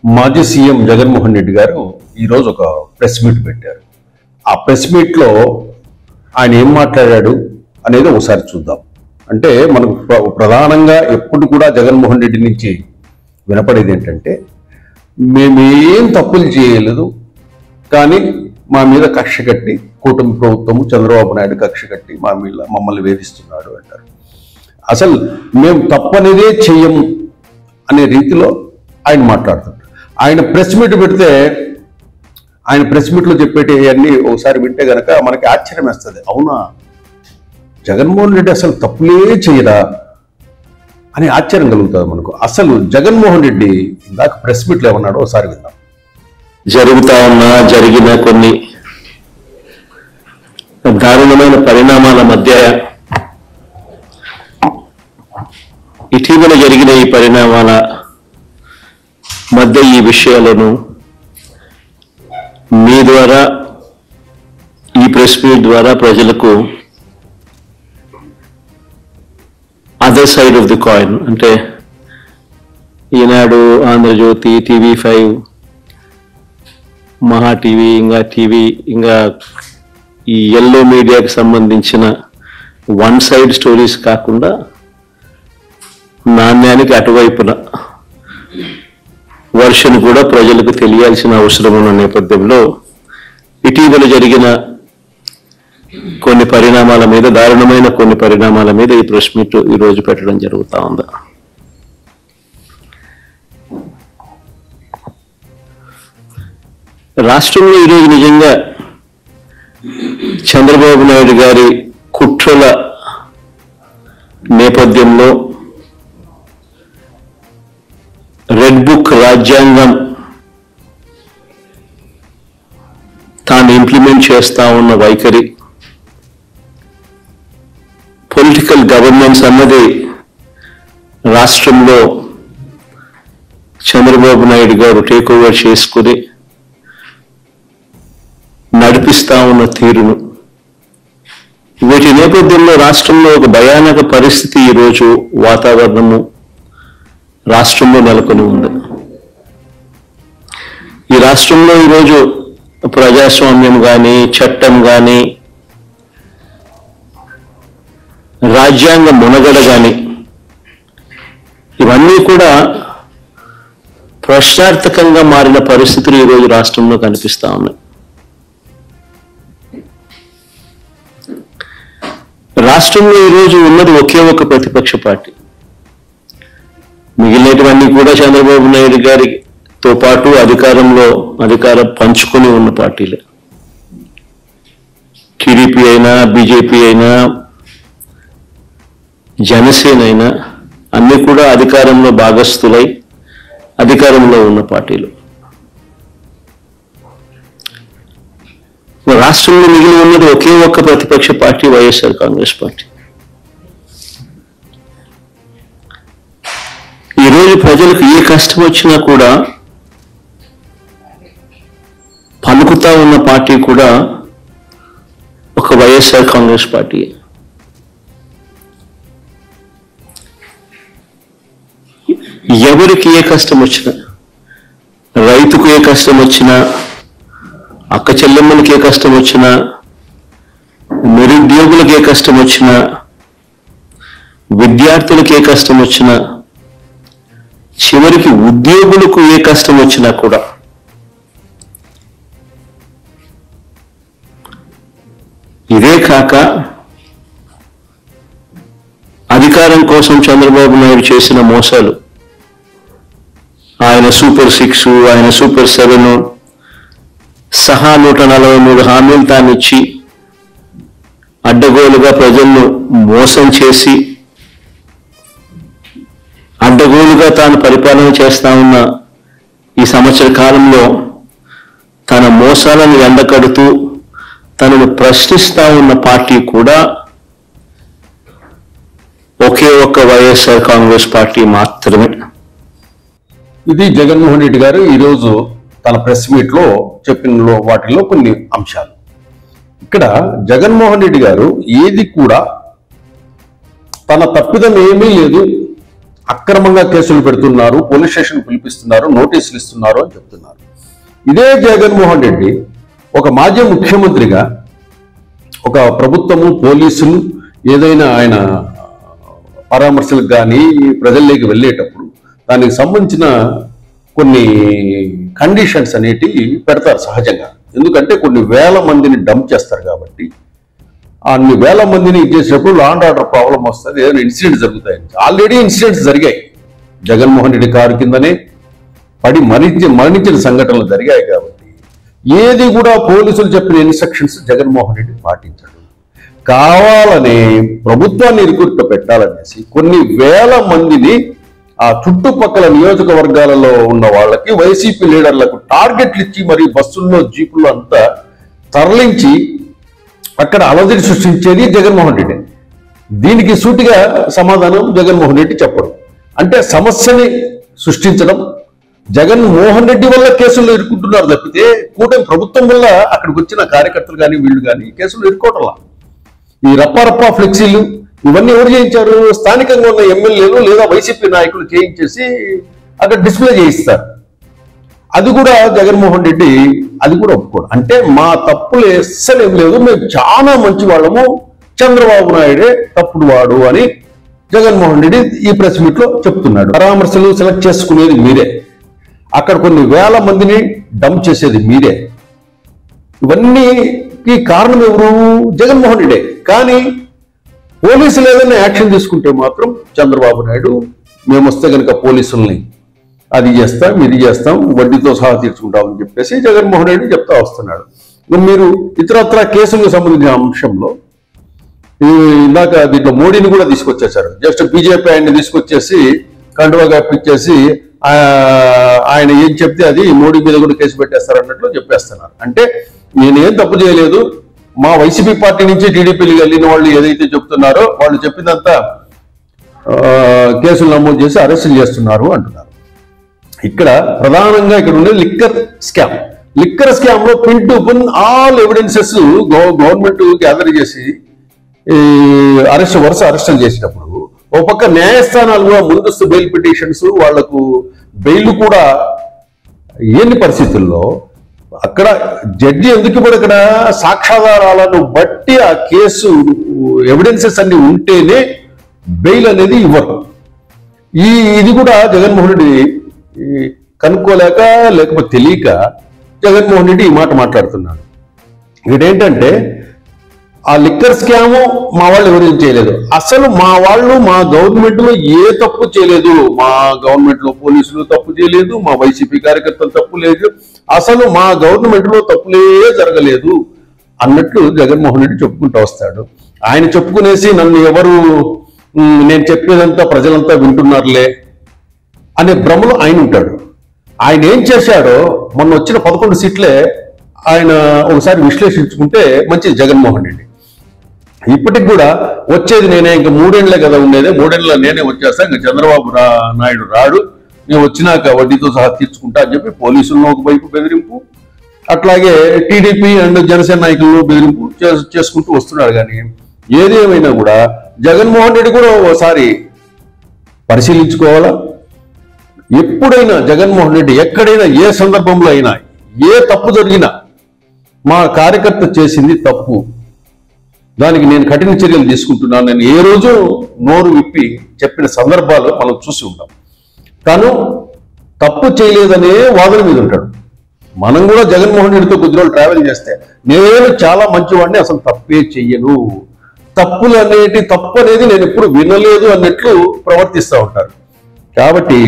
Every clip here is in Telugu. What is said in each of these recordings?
మాజీ సీఎం జగన్మోహన్ రెడ్డి గారు ఈరోజు ఒక ప్రెస్ మీట్ పెట్టారు. ఆ ప్రెస్ మీట్లో ఆయన ఏం మాట్లాడాడు అనేది ఒకసారి చూద్దాం. అంటే మనకు ప్రధానంగా ఎప్పుడు కూడా జగన్మోహన్ రెడ్డి నుంచి వినపడేది ఏంటంటే, మేమేం తప్పులు చేయలేదు, కానీ మా మీద కక్ష కట్టి కూటమి ప్రభుత్వము చంద్రబాబు నాయుడు కక్ష కట్టి మమ్మల్ని వేధిస్తున్నాడు అంటారు. అసలు మేము తప్పనేదే చెయ్యము అనే రీతిలో ఆయన మాట్లాడుతుంటారు. ఆయన ప్రెస్ మీట్ పెడితే ఆయన ప్రెస్ మీట్లో చెప్పేటివన్నీ ఒకసారి వింటే గనక మనకి ఆశ్చర్యం వేస్తుంది. అవునా, జగన్మోహన్ రెడ్డి అసలు తప్పులే చేయరా అని ఆశ్చర్యం కలుగుతుంది మనకు. అసలు జగన్మోహన్ రెడ్డి ఇందాక ప్రెస్ మీట్లో ఏమన్నాడో ఒకసారి విందాం. జరిగిన కొన్ని దారుణమైన పరిణామాల మధ్య ఇటీవల జరిగిన ఈ పరిణామాల మధ్య ఈ విషయాలను మీ ద్వారా, ఈ ప్రెస్ మీట్ ద్వారా ప్రజలకు other side of the coin, అంటే ఈనాడు, ఆంధ్రజ్యోతి, TV5, మహా టీవీ, ఇంకా ఈ ఎల్లో మీడియాకి సంబంధించిన వన్ సైడ్ స్టోరీస్ కాకుండా నాణ్యానికి అటువైపున వర్షన్ కూడా ప్రజలకు తెలియాల్సిన అవసరం ఉన్న నేపథ్యంలో ఇటీవల జరిగిన కొన్ని పరిణామాల మీద, దారుణమైన కొన్ని పరిణామాల మీద ఈ ప్రెస్ మీట్ ఈరోజు పెట్టడం జరుగుతూ ఉంది. రాష్ట్రంలో ఈరోజు నిజంగా చంద్రబాబు నాయుడు గారి కుట్రల నేపథ్యంలో రెడ్ బుక్ రాజ్యాంగం తాను ఇంప్లిమెంట్ చేస్తా ఉన్న వైఖరి, పొలిటికల్ గవర్నెన్స్ అన్నది రాష్ట్రంలో చంద్రబాబు నాయుడు గారు టేక్ ఓవర్ చేసుకుని నడిపిస్తా ఉన్న తీరును, వీటి నేపథ్యంలో రాష్ట్రంలో ఒక భయానక పరిస్థితి ఈరోజు వాతావరణము రాష్ట్రంలో నెలకొని ఉంది. ఈ రాష్ట్రంలో ఈరోజు ప్రజాస్వామ్యం కానీ, చట్టం కానీ, రాజ్యాంగ మునగడ కానీ, ఇవన్నీ కూడా ప్రశ్నార్థకంగా మారిన పరిస్థితులు ఈరోజు రాష్ట్రంలో కనిపిస్తా ఉన్నాయి. రాష్ట్రంలో ఈరోజు ఉన్నది ఒకే ఒక ప్రతిపక్ష పార్టీ. మిగిలినటువన్నీ కూడా చంద్రబాబు నాయుడు గారితో పాటు అధికారం పంచుకొని ఉన్న పార్టీలే. టీడీపీ అయినా, బీజేపీ అయినా, జనసేన అయినా అన్ని కూడా అధికారంలో భాగస్థులై అధికారంలో ఉన్న పార్టీలు. రాష్ట్రంలో మిగిలి ఉన్నది ఒకే ఒక్క ప్రతిపక్ష పార్టీ, వైఎస్ఆర్ కాంగ్రెస్ పార్టీ. ఈరోజు ప్రజలకు ఏ కష్టం వచ్చినా కూడా పలుకుతా ఉన్న పార్టీ కూడా ఒక వైఎస్ఆర్ కాంగ్రెస్ పార్టీ. ఎవరికి ఏ కష్టం వచ్చినా, రైతుకు ఏ కష్టం వచ్చినా, అక్క చెల్లెమ్మలకి ఏ కష్టం వచ్చినా, నిరుద్యోగులకు ఏ కష్టం వచ్చినా, విద్యార్థులకు ఏ కష్టం వచ్చినా, చివరికి ఉద్యోగులకు ఏ కష్టం వచ్చినా కూడా ఇదే కాక అధికారం కోసం చంద్రబాబు నాయుడు చేసిన మోసాలు, ఆయన సూపర్ 6, ఆయన సూపర్ 7 సహా 143 హామీలు తానిచ్చి అడ్డగోలుగా ప్రజలను మోసం చేసి అడ్డగోలుగా తాను పరిపాలన చేస్తా ఉన్న ఈ సంవత్సర కాలంలో తన మోసాలను ఎండకడుతూ తనను ప్రశ్నిస్తా ఉన్న పార్టీ కూడా ఒకే ఒక్క వైఎస్ఆర్ కాంగ్రెస్ పార్టీ మాత్రమే. ఇది జగన్మోహన్ రెడ్డి గారు ఈరోజు తన ప్రెస్ మీట్లో చెప్పిన వాటిల్లో కొన్ని అంశాలు. ఇక్కడ జగన్మోహన్ రెడ్డి గారు ఏది కూడా తన తప్పిదం ఏమీ లేదు అక్రమంగా కేసులు పెడుతున్నారు, పోలీస్ స్టేషన్ పిలిపిస్తున్నారు, నోటీసులు ఇస్తున్నారు అని చెప్తున్నారు. ఇదే జగన్మోహన్ రెడ్డి ఒక మాజీ ముఖ్యమంత్రిగా ఒక ప్రభుత్వము, పోలీసులు ఏదైనా ఆయన పరామర్శలకు కానీ ప్రజల్లోకి వెళ్ళేటప్పుడు దానికి సంబంధించిన కొన్ని కండిషన్స్ అనేటివి పెడతారు సహజంగా. ఎందుకంటే కొన్ని వేల మందిని డంప్ చేస్తారు కాబట్టి అన్ని వేల మందిని ఇచ్చేసినప్పుడు లా అండ్ ఆర్డర్ ప్రాబ్లం వస్తుంది, ఏదైనా ఇన్సిడెంట్స్ జరుగుతాయి. ఆల్రెడీ ఇన్సిడెంట్స్ జరిగాయి. జగన్మోహన్ రెడ్డి కారు కిందనే పడి మరణించిన సంఘటనలు జరిగాయి కాబట్టి ఏది కూడా పోలీసులు చెప్పిన ఇన్స్ట్రక్షన్స్ జగన్మోహన్ రెడ్డి పాటించాడు. కావాలని ప్రభుత్వాన్ని ఇరుకుట్లో పెట్టాలనేసి కొన్ని వేల మందిని ఆ చుట్టుపక్కల నియోజకవర్గాలలో ఉన్న వాళ్ళకి, వైసీపీ లీడర్లకు టార్గెట్లు ఇచ్చి మరి బస్సుల్లో, జీపుల్లో అంతా తరలించి అక్కడ అలజడి సృష్టించేది జగన్మోహన్ రెడ్డి. దీనికి సూటిగా సమాధానం జగన్మోహన్ రెడ్డి చెప్పడం. అంటే సమస్యని సృష్టించడం, జగన్మోహన్ రెడ్డి వల్ల కేసుల్లో ఇరుక్కుంటున్నారు తప్పితే కూటమి ప్రభుత్వం వల్ల అక్కడికి వచ్చిన కార్యకర్తలు కానీ వీళ్ళు కానీ కేసులు ఇరుక్కోవటంలా. ఈ రప్పా ఫ్లెక్సీలు ఇవన్నీ ఎవరు చేయించారు? స్థానికంగా ఉన్న ఎమ్మెల్యేలు లేదా వైసీపీ నాయకులు చేయించేసి అక్కడ డిస్ప్లే చేయిస్తారు. అది కూడా జగన్మోహన్ రెడ్డి అది కూడా ఒప్పుకోడు. అంటే మా తప్పులు అస్సలు ఏం లేదు, మేము చాలా మంచి వాళ్ళము, చంద్రబాబు నాయుడే తప్పుడు వాడు అని జగన్మోహన్ రెడ్డి ఈ ప్రెస్ మీట్ లో చెప్తున్నాడు. పరామర్శలు సెలెక్ట్ చేసుకునేది మీరే, అక్కడ కొన్ని వేల మందిని డంప్ చేసేది మీరే. ఇవన్నీకి కారణం ఎవరు? జగన్మోహన్ రెడ్డి. కానీ పోలీసులు ఏదైనా యాక్షన్ తీసుకుంటే మాత్రం చంద్రబాబు నాయుడు మేము వస్తే కనుక పోలీసుల్ని అది చేస్తాం, ఇది చేస్తాం, వడ్డీతో సహా తీర్చుకుంటామని చెప్పేసి జగన్మోహన్ రెడ్డి చెప్తా వస్తున్నాడు. మీరు ఇతరత్ర కేసులకు సంబంధించిన అంశంలో ఇందాక దీంట్లో మోడీని కూడా తీసుకొచ్చేశారు. జస్ట్ బీజేపీ ఆయన్ని తీసుకొచ్చేసి కండువా కప్పించేసి ఆయన ఏం చెప్తే అది మోడీ మీద కూడా కేసు పెట్టేస్తారు అన్నట్లు చెప్పేస్తున్నారు. అంటే నేనేం తప్పు చేయలేదు, మా వైసీపీ పార్టీ నుంచి టీడీపీకి వెళ్ళిన వాళ్ళు ఏదైతే చెప్తున్నారో వాళ్ళు చెప్పిందంతా కేసులు నమోదు చేసి అరెస్టులు చేస్తున్నారు అంటున్నారు. ఇక్కడ ప్రధానంగా ఇక్కడ ఉండేది లిక్కర్ స్కామ్ లో pin to pin all evidences government gather చేసి వరుస అరెస్టులు చేసినప్పుడు ఒక పక్క న్యాయస్థానాలు కూడా ముందస్తు బెయిల్ పిటిషన్స్, వాళ్లకు బెయిల్ కూడా ఎన్ని పరిస్థితుల్లో అక్కడ జడ్జి ఎందుకు ఇప్పుడు ఇక్కడ సాక్ష్యాధారాలను బట్టి ఆ కేసు ఎవిడెన్సెస్ అన్ని ఉంటేనే బెయిల్ అనేది ఇవ్వరు. ఇది కూడా జగన్మోహన్ రెడ్డి కనుక్కోలేక లేకపోతే తెలియక జగన్మోహన్ రెడ్డి ఈ మాట మాట్లాడుతున్నాడు. ఇదేంటంటే ఆ లిక్కర్ స్కాము మా వాళ్ళు ఎవరేం చేయలేదు, అసలు మా వాళ్ళు మా గవర్నమెంట్ లో ఏ తప్పు చేయలేదు, మా గవర్నమెంట్ లో పోలీసులు తప్పు చేయలేదు, మా వైసీపీ కార్యకర్తలు తప్పు లేదు, అసలు మా గవర్నమెంట్ లో తప్పులే జరగలేదు అన్నట్లు జగన్మోహన్ రెడ్డి చెప్పుకుంటూ వస్తాడు. ఆయన చెప్పుకునేసి నన్ను ఎవరు నేను చెప్పేదంతా ప్రజలంతా వింటున్నారులే అనే భ్రమలో ఆయన ఉంటాడు. ఆయన ఏం చేశాడో మొన్న వచ్చిన 11 సీట్లే ఆయన ఒకసారి విశ్లేషించుకుంటే మంచిది జగన్మోహన్ రెడ్డి. ఇప్పటికి కూడా వచ్చేది నేనే, ఇంకా 3 ఏళ్లే కదా ఉండేది, 3 ఏళ్ళ నేనే వచ్చేస్తా, ఇంకా చంద్రబాబు నాయుడు రాడు, నేను వచ్చినాక వడ్డీతో సహా తీర్చుకుంటా అని చెప్పి పోలీసులను ఒకవైపు బెదిరింపు, అట్లాగే టీడీపీ అండ్ జనసేన నాయకులను బెదిరింపు చేసుకుంటూ వస్తున్నాడు. కానీ ఏదేమైనా కూడా జగన్మోహన్ రెడ్డి కూడా ఒకసారి పరిశీలించుకోవాలా. ఎప్పుడైనా జగన్మోహన్ రెడ్డి ఎక్కడైనా ఏ సందర్భంలో అయినా ఏ తప్పు జరిగినా మా కార్యకర్త చేసింది తప్పు, దానికి నేను కఠిన చర్యలు తీసుకుంటున్నాను నేను ఏ రోజు నోరు విప్పి చెప్పిన సందర్భాలు మనం చూసి ఉంటాం. తను తప్పు చేయలేదనే వాదన మీద ఉంటాడు. మనం కూడా జగన్మోహన్ రెడ్డితో కొద్ది రోజులు ట్రావెల్ చేస్తే నేను చాలా మంచివాడిని, అసలు తప్పే చెయ్యను, తప్పు అనేది నేను ఎప్పుడు వినలేదు అన్నట్లు ప్రవర్తిస్తూ ఉంటారు. కాబట్టి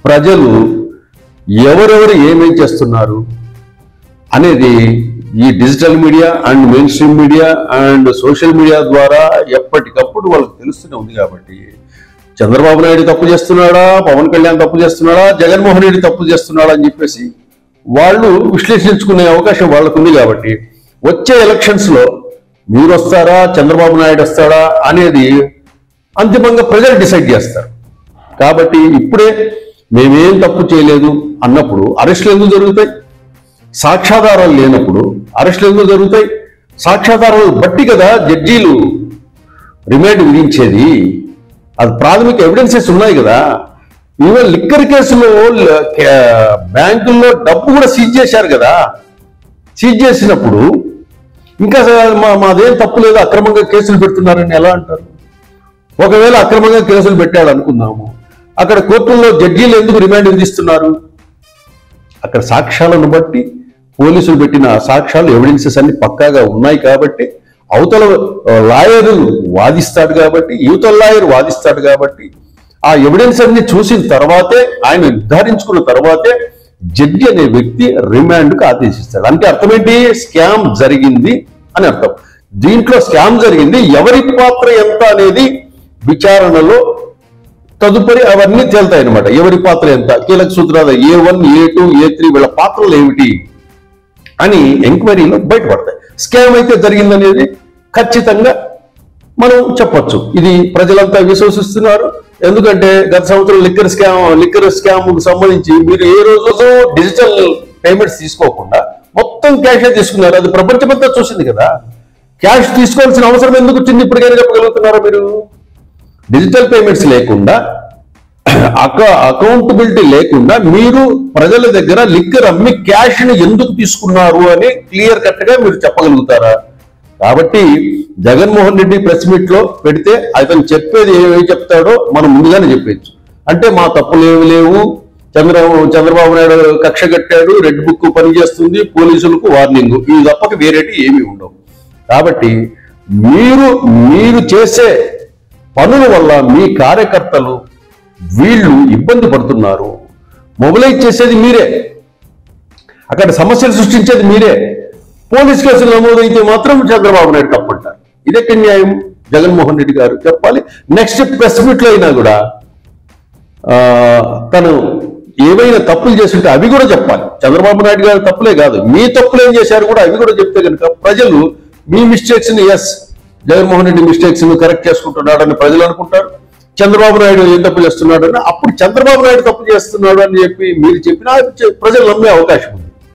ప్రజలు ఎవరెవరు ఏమేం చేస్తున్నారు అనేది ఈ digital media and main stream media and social media ద్వారా ఎప్పటికప్పుడు వాళ్ళకి తెలుస్తూనే ఉంది. కాబట్టి చంద్రబాబు నాయుడు తప్పు చేస్తున్నాడా, పవన్ కళ్యాణ్ తప్పు చేస్తున్నాడా, జగన్మోహన్ రెడ్డి తప్పు చేస్తున్నాడా అని చెప్పేసి వాళ్ళు విశ్లేషించుకునే అవకాశం వాళ్ళకు ఉంది. కాబట్టి వచ్చే ఎలక్షన్స్ లో మీరు వస్తారా, చంద్రబాబు నాయుడు వస్తాడా అనేది అంతిమంగా ప్రజలు డిసైడ్ చేస్తారు. కాబట్టి ఇప్పుడే మేమేం తప్పు చేయలేదు అన్నప్పుడు అరెస్టులు ఎందుకు జరుగుతాయి? సాక్ష్యాధారాలు లేనప్పుడు అరెస్టులు ఎందుకు జరుగుతాయి? సాక్ష్యాధారాలు బట్టి కదా జడ్జీలు రిమాండ్ విధించేది. అది ప్రాథమిక ఎవిడెన్సెస్ ఉన్నాయి కదా. ఈవెన్ లిక్కర్ కేసులో బ్యాంకుల్లో డబ్బు కూడా సీజ్ చేశారు కదా. సీజ్ చేసినప్పుడు ఇంకా మాదేం తప్పు లేదు, అక్రమంగా కేసులు పెడుతున్నారని ఎలా అంటారు? ఒకవేళ అక్రమంగా కేసులు పెట్టాడు అనుకుందాము, అక్కడ కోర్టుల్లో జడ్జీలు ఎందుకు రిమాండ్ విధిస్తున్నారు? అక్కడ సాక్ష్యాలను బట్టి పోలీసులు పెట్టిన సాక్ష్యాలు ఎవిడెన్సెస్ అన్ని పక్కాగా ఉన్నాయి కాబట్టి, అవతల లాయరు వాదిస్తాడు కాబట్టి, యువతల లాయర్ వాదిస్తాడు కాబట్టి, ఆ ఎవిడెన్స్ అన్ని చూసిన తర్వాతే, ఆయన నిర్ధారించుకున్న తర్వాతే జడ్జి అనే వ్యక్తి రిమాండ్కు ఆదేశిస్తాడు. అంటే అర్థం ఏంటి? స్కామ్ జరిగింది అని అర్థం. దీంట్లో స్కామ్ జరిగింది, ఎవరి పాత్ర ఎంత అనేది విచారణలో తదుపరి అవన్నీ తేలుతాయి అనమాట. ఎవరి పాత్ర ఎంత, కీలక సూత్రాలు A1, A2, A3 వీళ్ళ పాత్రలు ఏమిటి అని ఎంక్వైరీలో బయటపడతాయి. స్కామ్ అయితే జరిగిందనేది ఖచ్చితంగా మనం చెప్పొచ్చు. ఇది ప్రజలంతా విశ్వసిస్తున్నారు. ఎందుకంటే గత సంవత్సరం లిక్కర్ స్కామ్ సంబంధించి మీరు ఏ రోజు డిజిటల్ పేమెంట్స్ తీసుకోకుండా మొత్తం క్యాషే తీసుకున్నారు. అది ప్రపంచమంతా చూసింది కదా. క్యాష్ తీసుకోవాల్సిన అవసరం ఎందుకు వచ్చింది ఇప్పటికైనా చెప్పగలుగుతున్నారా మీరు? డిజిటల్ పేమెంట్స్ లేకుండా, అకౌంటబిలిటీ లేకుండా మీరు ప్రజల దగ్గర లిక్కర్ అమ్మి క్యాష్ ని ఎందుకు తీసుకున్నారు అని క్లియర్ కట్ గా మీరు చెప్పగలుగుతారా? కాబట్టి జగన్మోహన్ రెడ్డి ప్రెస్ మీట్ లో పెడితే అతను చెప్పేది ఏమి చెప్తాడో మనం ముందుగానే చెప్పచ్చు. అంటే మా తప్పులు ఏమి లేవు, చంద్రబాబు నాయుడు కక్ష కట్టాడు, రెడ్ బుక్ పనిచేస్తుంది, పోలీసులకు వార్నింగ్, ఇవి తప్పక వేరేటి ఏమి ఉండవు. కాబట్టి మీరు చేసే పనుల వల్ల మీ కార్యకర్తలు వీళ్ళు ఇబ్బంది పడుతున్నారు. మొబిలైజ్ చేసేది మీరే, అక్కడ సమస్యలు సృష్టించేది మీరే. పోలీస్ కేసులు నమోదైతే మాత్రం చంద్రబాబు నాయుడు తప్పంటారు. ఇదెక్కడ న్యాయం? జగన్మోహన్ రెడ్డి గారు చెప్పాలి. నెక్స్ట్ ప్రెస్ మీట్ లో అయినా కూడా తను ఏవైనా తప్పులు చేస్తుంటే అవి కూడా చెప్పాలి. చంద్రబాబు నాయుడు గారు తప్పులే కాదు, మీ తప్పులు ఏం చేశారు కూడా అవి కూడా చెప్తే కనుక ప్రజలు మీ మిస్టేక్స్ ని, ఎస్ జగన్మోహన్ రెడ్డి మిస్టేక్స్ ని కరెక్ట్ చేసుకుంటున్నాడు అని ప్రజలు అనుకుంటారు. చంద్రబాబు నాయుడు ఏం తప్పు చేస్తున్నాడు అని, అప్పుడు చంద్రబాబు నాయుడు తప్పు చేస్తున్నాడు అని చెప్పి మీరు చెప్పినా ప్రజలు నమ్మే అవకాశం ఉంది.